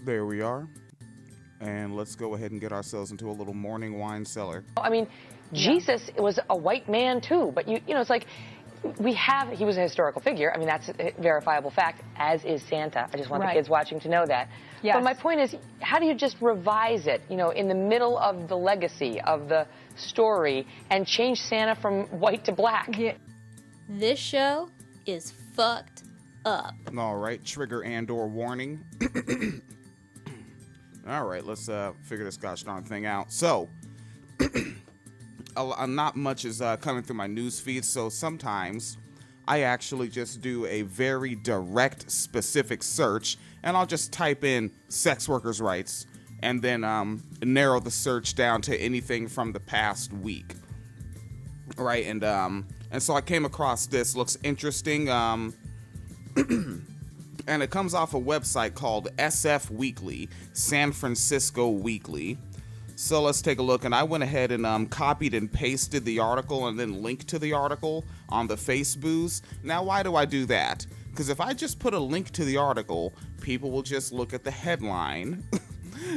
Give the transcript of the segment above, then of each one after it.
There we are. And let's go ahead and get ourselves into a little morning wine cellar. I mean, Jesus was a white man too, but it's like he was a historical figure. I mean, that's a verifiable fact, as is Santa. I just want the kids watching to know that. Yes. But my point is, how do you just revise it, in the middle of the legacy of the story and change Santa from white to black? Yeah. This show is fucked up. All right, trigger and/or warning. All right, let's figure this gosh darn thing out. So, not much is coming through my news feed, so sometimes I actually just do a very direct, specific search, and I'll just type in sex workers' rights, and then narrow the search down to anything from the past week. Right, and so I came across this. Looks interesting. And it comes off a website called SF Weekly, San Francisco Weekly. So let's take a look. And I went ahead and copied and pasted the article and then linked to the article on the Facebooks. Now, why do I do that? Because if I just put a link to the article, people will just look at the headline.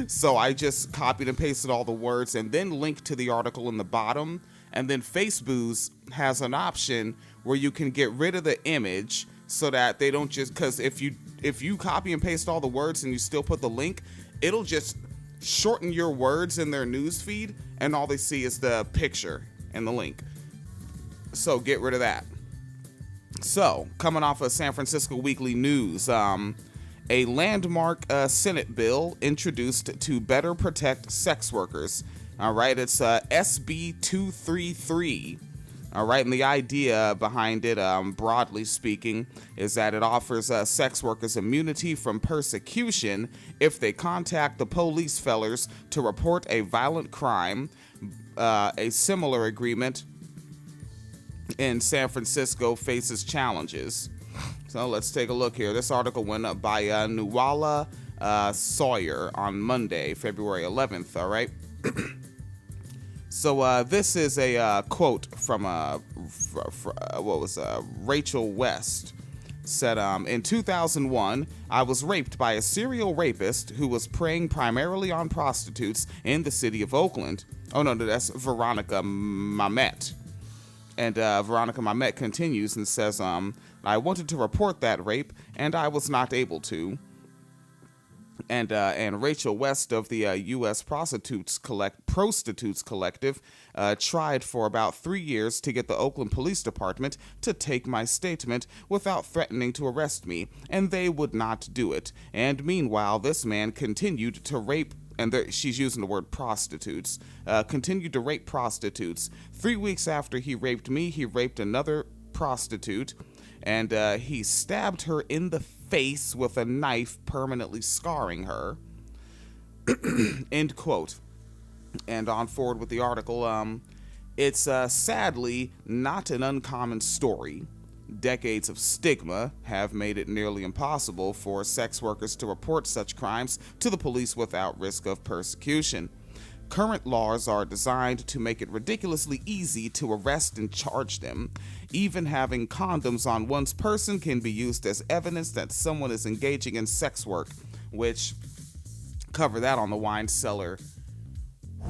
So I just copied and pasted all the words and then linked to the article in the bottom. And then Facebooks has an option where you can get rid of the image so that they don't just, because if you copy and paste all the words and you still put the link, it'll just shorten your words in their news feed, and all they see is the picture and the link. So get rid of that. So coming off of San Francisco Weekly News, a landmark Senate bill introduced to better protect sex workers. All right, it's SB 233. All right, and the idea behind it, broadly speaking, is that it offers sex workers immunity from persecution if they contact the police fellers to report a violent crime. A similar agreement in San Francisco faces challenges. So let's take a look here. This article went up by Nuala Sawyer on Monday, February 11th, all right? So this is a quote from Rachel West. Said, in 2001, I was raped by a serial rapist who was preying primarily on prostitutes in the city of Oakland. Oh, no, that's Veronica Mamet. And Veronica Mamet continues and says, I wanted to report that rape, and I was not able to. And Rachel West of the U.S. Prostitutes Collective tried for about 3 years to get the Oakland Police Department to take my statement without threatening to arrest me, and they would not do it. And meanwhile, this man continued to rape, and she's using the word prostitutes, continued to rape prostitutes. 3 weeks after he raped me, he raped another prostitute, and he stabbed her in the face with a knife, permanently scarring her. End quote. And on forward with the article, it's sadly not an uncommon story. Decades of stigma have made it nearly impossible for sex workers to report such crimes to the police without risk of persecution. Current laws are designed to make it ridiculously easy to arrest and charge them. Even having condoms on one's person can be used as evidence that someone is engaging in sex work, which, cover that on the wine cellar.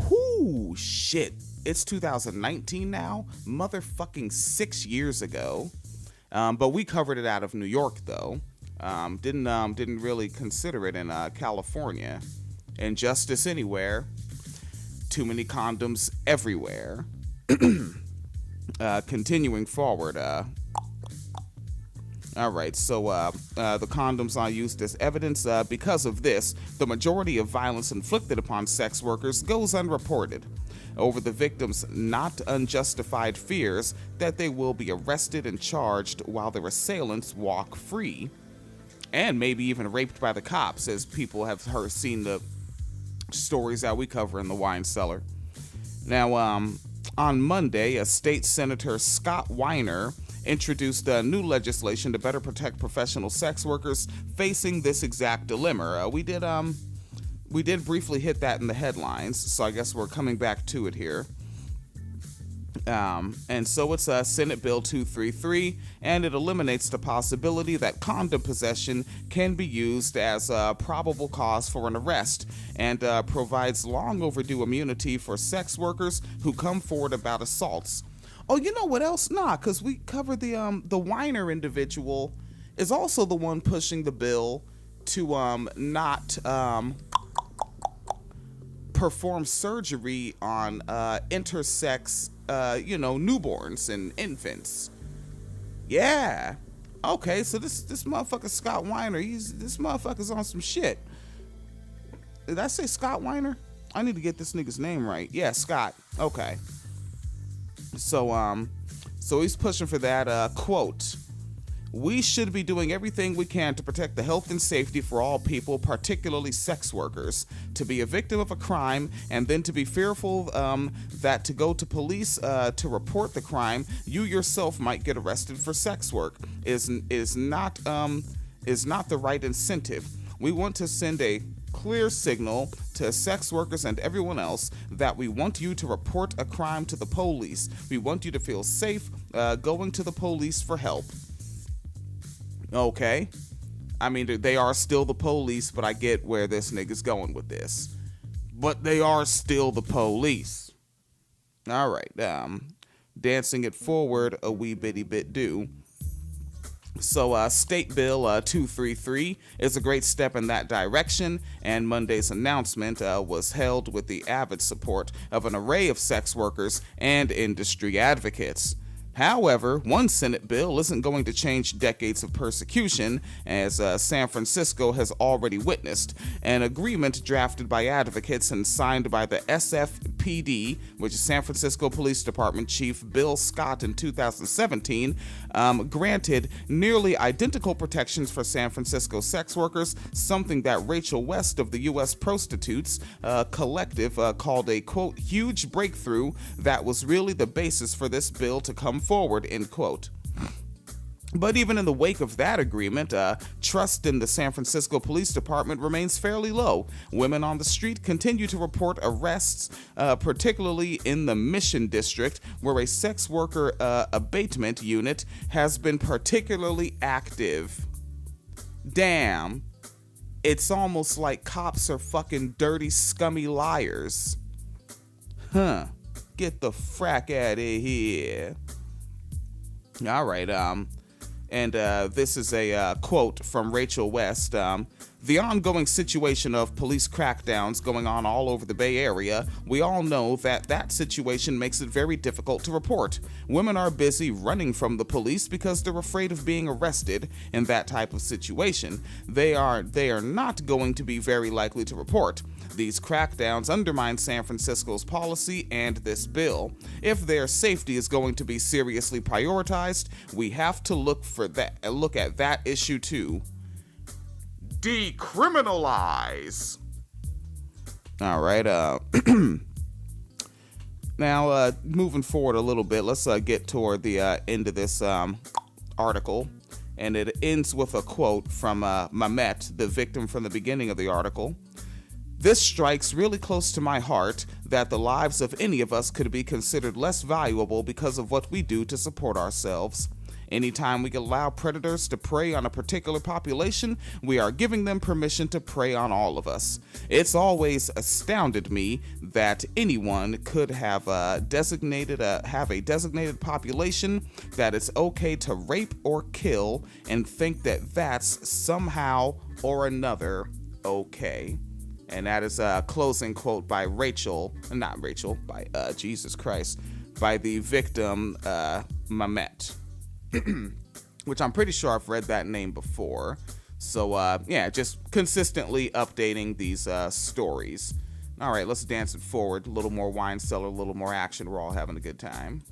Whoo, shit. It's 2019 now? Motherfucking 6 years ago. But we covered it out of New York, though. Didn't really consider it in California. Injustice anywhere. Too many condoms everywhere. Continuing forward. All right, so the condoms are used as evidence. Because of this, the majority of violence inflicted upon sex workers goes unreported over the victims' not unjustified fears that they will be arrested and charged while their assailants walk free, and maybe even raped by the cops, as people have seen the stories that we cover in the wine cellar. Now, on Monday, a state senator, Scott Weiner, introduced new legislation to better protect professional sex workers facing this exact dilemma. We did briefly hit that in the headlines, so I guess we're coming back to it here. And so it's Senate Bill 233, and it eliminates the possibility that condom possession can be used as a probable cause for an arrest, and provides long overdue immunity for sex workers who come forward about assaults. Oh, you know what else? Nah, because we covered the Weiner individual is also the one pushing the bill to not perform surgery on intersex newborns and infants. Yeah. Okay, so this motherfucker Scott Weiner, this motherfucker's on some shit. Did I say Scott Weiner? I need to get this nigga's name right. Yeah, Scott. Okay. So he's pushing for that quote. We should be doing everything we can to protect the health and safety for all people, particularly sex workers. To be a victim of a crime and then to be fearful that to go to police to report the crime, you yourself might get arrested for sex work is not the right incentive. We want to send a clear signal to sex workers and everyone else that we want you to report a crime to the police. We want you to feel safe going to the police for help. Okay. I mean, they are still the police, but I get where this nigga's going with this. But they are still the police. All right. Dancing it forward a wee bitty bit do. So State Bill 233 is a great step in that direction, and Monday's announcement was held with the avid support of an array of sex workers and industry advocates. However, one Senate bill isn't going to change decades of persecution, as San Francisco has already witnessed. An agreement drafted by advocates and signed by the SFPD, which is San Francisco Police Department Chief Bill Scott in 2017, granted nearly identical protections for San Francisco sex workers, something that Rachel West of the U.S. Prostitutes Collective called a, quote, huge breakthrough that was really the basis for this bill to come forward, end quote. But even in the wake of that agreement, trust in the San Francisco Police Department remains fairly low. Women on the street continue to report arrests, particularly in the Mission District, where a sex worker abatement unit has been particularly active. Damn. It's almost like cops are fucking dirty, scummy liars. Huh. Get the frack out of here. All right, and this is a quote from Rachel West. The ongoing situation of police crackdowns going on all over the Bay Area, we all know that situation makes it very difficult to report. Women are busy running from the police because they're afraid of being arrested in that type of situation. They are not going to be very likely to report. These crackdowns undermine San Francisco's policy and this bill. If their safety is going to be seriously prioritized, we have to look at that issue too. Decriminalize. All right. Now, moving forward a little bit, let's get toward the end of this article, and it ends with a quote from Mamet, the victim from the beginning of the article. This strikes really close to my heart, that the lives of any of us could be considered less valuable because of what we do to support ourselves. Anytime we allow predators to prey on a particular population, we are giving them permission to prey on all of us. It's always astounded me that anyone could have a designated population that it's okay to rape or kill and think that that's somehow or another okay. And that is a closing quote by by Jesus Christ, by the victim, Mamet. Which I'm pretty sure I've read that name before. So, yeah, just consistently updating these stories. All right, let's dance it forward. A little more wine cellar, a little more action. We're all having a good time.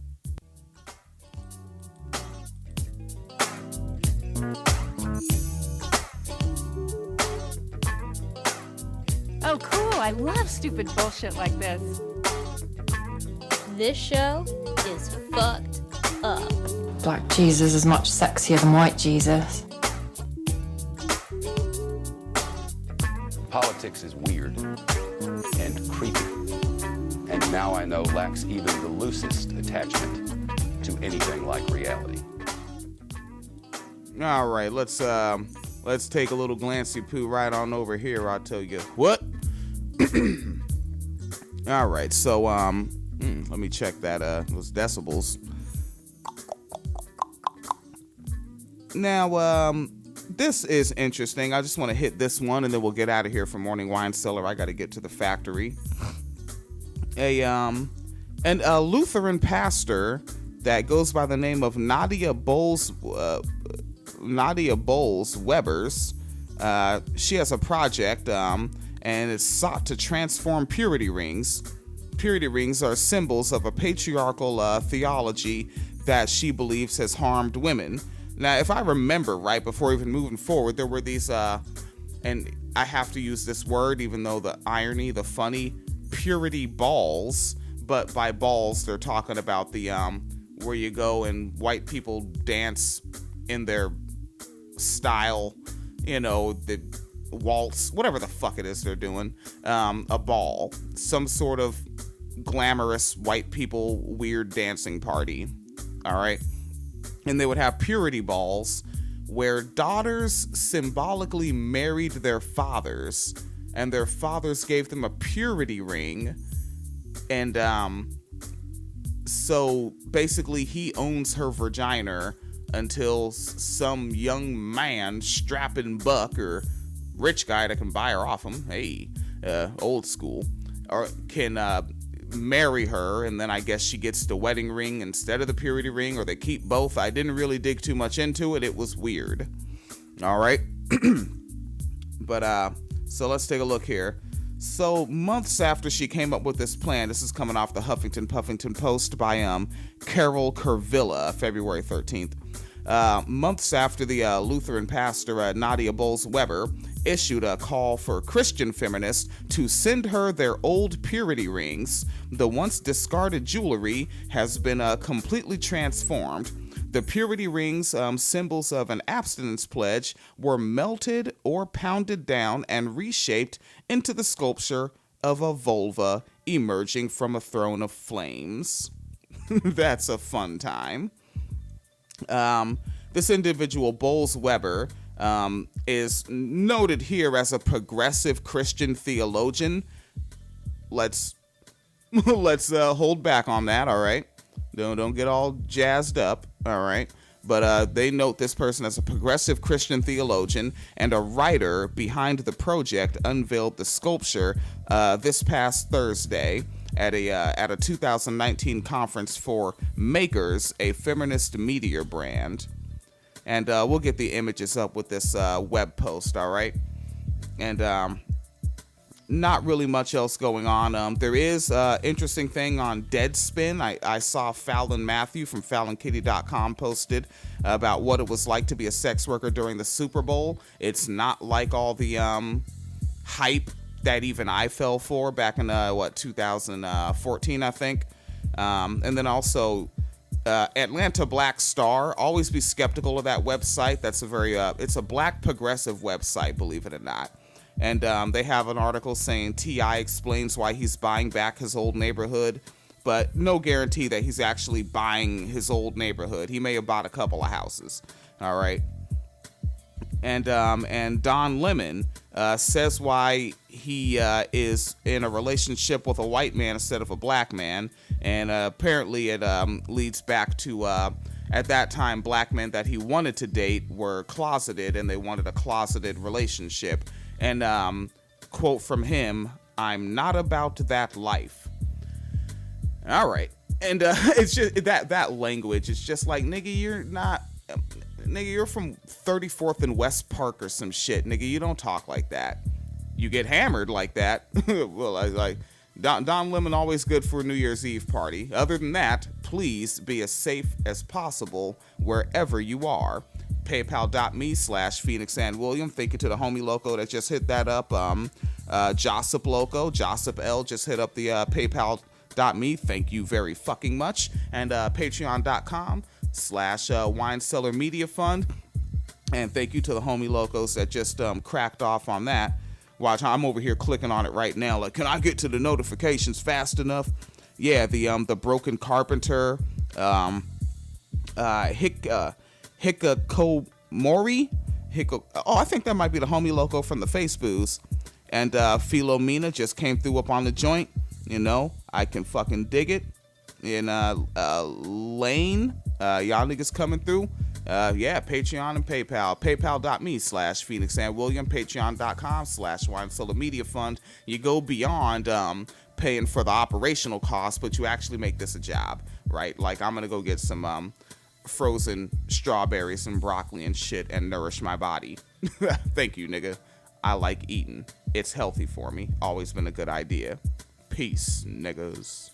Oh, cool. I love stupid bullshit like this. This show is fucked up. Black Jesus is much sexier than white Jesus. Politics is weird and creepy, and now I know lacks even the loosest attachment to anything like reality. All right, let's take a little glancy poo right on over here. I'll tell you what. All right, so let me check that those decibels. Now, this is interesting. I just want to hit this one, and then we'll get out of here for Morning Wine Cellar. I got to get to the factory. A Lutheran pastor that goes by the name of Nadia Bowles Webbers. She has a project, and it's sought to transform purity rings. Purity rings are symbols of a patriarchal theology that she believes has harmed women. Now, if I remember right, before even moving forward, there were these, and I have to use this word, even though the irony, the funny, purity balls. But by balls, they're talking about the where you go and white people dance in their style, you know, the waltz, whatever the fuck it is they're doing, a ball, some sort of glamorous white people weird dancing party. All right. And they would have purity balls where daughters symbolically married their fathers, and their fathers gave them a purity ring. And so basically he owns her vagina until some young man, strapping buck or rich guy that can buy her off him, old school, or can marry her, and then I guess she gets the wedding ring instead of the purity ring, or they keep both. I didn't really dig too much into it. It was weird. All right. But so let's take a look here. So months after she came up with this plan, this is coming off the Huffington Post by Carol Kervilla, February 13th. Months after the Lutheran pastor Nadia Bowles Weber issued a call for Christian feminists to send her their old purity rings, the once discarded jewelry has been completely transformed. The purity rings, symbols of an abstinence pledge, were melted or pounded down and reshaped into the sculpture of a vulva emerging from a throne of flames. That's a fun time. This individual, Bowles Weber, is noted here as a progressive Christian theologian. Let's hold back on that, all right? Don't get all jazzed up, all right? But they note this person as a progressive Christian theologian, and a writer behind the project unveiled the sculpture this past Thursday at a 2019 conference for Makers, a feminist media brand. And we'll get the images up with this web post, all right? And not really much else going on. There is an interesting thing on Deadspin. I saw Fallon Matthew from FallonKitty.com posted about what it was like to be a sex worker during the Super Bowl. It's not like all the hype that even I fell for back in 2014, I think. And then also Atlanta Black Star. Always be skeptical of that website. That's a very it's a black progressive website, believe it or not. And they have an article saying T.I. explains why he's buying back his old neighborhood, but no guarantee that he's actually buying his old neighborhood. He may have bought a couple of houses. All right. And Don Lemon says why he is in a relationship with a white man instead of a black man. And apparently it leads back to, at that time, black men that he wanted to date were closeted, and they wanted a closeted relationship. And quote from him, "I'm not about that life." All right. And it's just that language. It's just like, nigga, you're not... Nigga, you're from 34th and West Park or some shit. Nigga, you don't talk like that. You get hammered like that. Well, like Don Lemon, always good for a New Year's Eve party. Other than that, please be as safe as possible wherever you are. PayPal.me/Phoenix and William. Thank you to the homie Loco that just hit that up. Jossip Loco, Jossip L just hit up the PayPal.me. Thank you very fucking much. And Patreon.com/Wine Cellar Media Fund. And thank you to the homie Locos that just cracked off on that. Watch, I'm over here clicking on it right now. Like, can I get to the notifications fast enough? Yeah, the Broken Carpenter, Hikakomori. I think that might be the homie loco from the Faceboos. And Philomena just came through up on the joint. You know, I can fucking dig it. And Lane, y'all niggas coming through. Yeah, Patreon and PayPal. PayPal.me/Phoenix and William. Patreon.com/Wine Cellar Media Fund. You go beyond paying for the operational costs, but you actually make this a job, right? Like, I'm gonna go get some frozen strawberries and broccoli and shit and nourish my body. Thank you, nigga. I like eating. It's healthy for me. Always been a good idea. Peace, niggas.